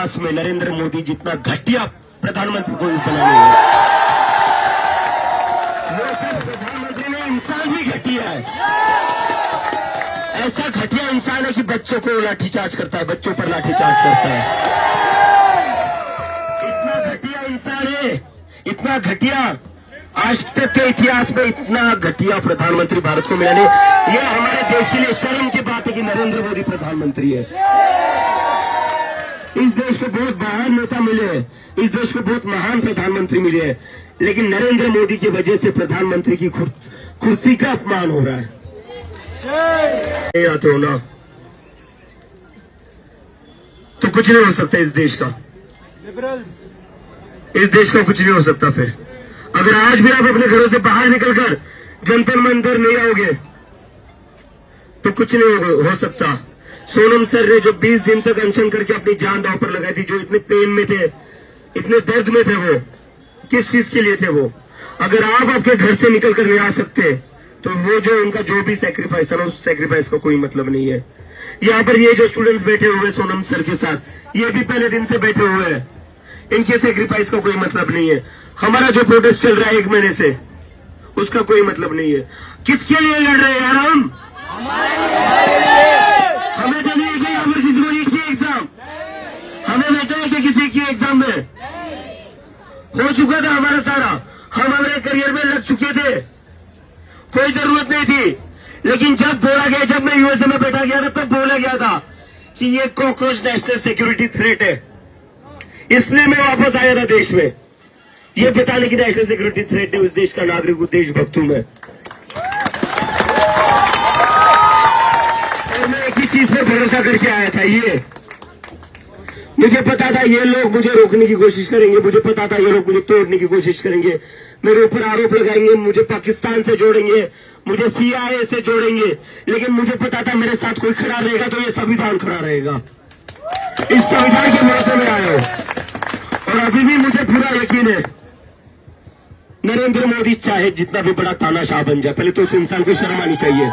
इतिहास में नरेंद्र मोदी जितना घटिया प्रधानमंत्री कोई चला नहीं है। वो सिर्फ प्रधानमंत्री में इंसान भी घटिया है। ऐसा घटिया इंसान है कि बच्चों को लाठीचार्ज करता है, बच्चों पर लाठीचार्ज करता है। इतना घटिया इंसान है, इतना घटिया। आज तक के इतिहास में इतना घटिया प्रधानमंत्री भारत को मिला नहीं। ये हमारे देश के लिए शर्म की बात है कि नरेंद्र मोदी प्रधानमंत्री है। इस देश को बहुत महान नेता मिले हैं, इस देश को बहुत महान प्रधानमंत्री मिले हैं, लेकिन नरेंद्र मोदी की वजह से प्रधानमंत्री की कुर्सी का अपमान हो रहा है। नहीं आते हो ना तो कुछ नहीं हो सकता इस देश का। इस देश का कुछ नहीं हो सकता। फिर अगर आज भी आप अपने घरों से बाहर निकलकर जनता मंदिर नहीं आओगे तो कुछ नहीं हो सकता। सोनम सर ने जो 20 दिन तक अनशन करके अपनी जान दांव पर लगाई थी, जो इतने पेन में थे, इतने दर्द में थे, वो किस चीज के लिए थे वो? अगर आप आपके घर से निकलकर नहीं आ सकते तो वो जो उनका जो भी सैक्रिफाइस था ना, उस सैक्रिफाइस का कोई मतलब नहीं है। यहाँ पर ये जो स्टूडेंट्स बैठे हुए सोनम सर के साथ, ये भी पहले दिन से बैठे हुए हैं, इनके सैक्रिफाइस का कोई मतलब नहीं है। हमारा जो प्रोटेस्ट चल रहा है 1 महीने से, उसका कोई मतलब नहीं है। किसके लिए लड़ रहे हैं यार हम? हमें तो नहीं है कि किसी को नहीं किया एग्जाम, हमें बैठा है कि किसी की एग्जाम में हो चुका था हमारा सारा, हम हमारे करियर में लग चुके थे, कोई जरूरत नहीं थी। लेकिन जब बोला गया, जब मैं यूएसए में बैठा गया था, तब बोला गया था कि ये कॉकरोच नेशनल सिक्योरिटी थ्रेट है, इसलिए मैं वापस आया था देश में, ये बताने की नेशनल सिक्योरिटी थ्रेट है, उस देश का नागरिक हूं, देशभक्त हूं मैं। और मैं एक ही चीज पे भरोसा करके आया था, ये मुझे पता था ये लोग मुझे रोकने की कोशिश करेंगे, मुझे पता था ये लोग मुझे तोड़ने की कोशिश करेंगे, मेरे ऊपर आरोप लगाएंगे, मुझे पाकिस्तान से जोड़ेंगे, मुझे CIA से जोड़ेंगे, लेकिन मुझे पता था मेरे साथ कोई खड़ा रहेगा तो ये संविधान खड़ा रहेगा। इस संविधान के भरोसे में आया और अभी भी मुझे पूरा यकीन है नरेंद्र मोदी चाहे जितना भी बड़ा तानाशाह बन जाए, पहले तो उस इंसान को शर्म आनी चाहिए।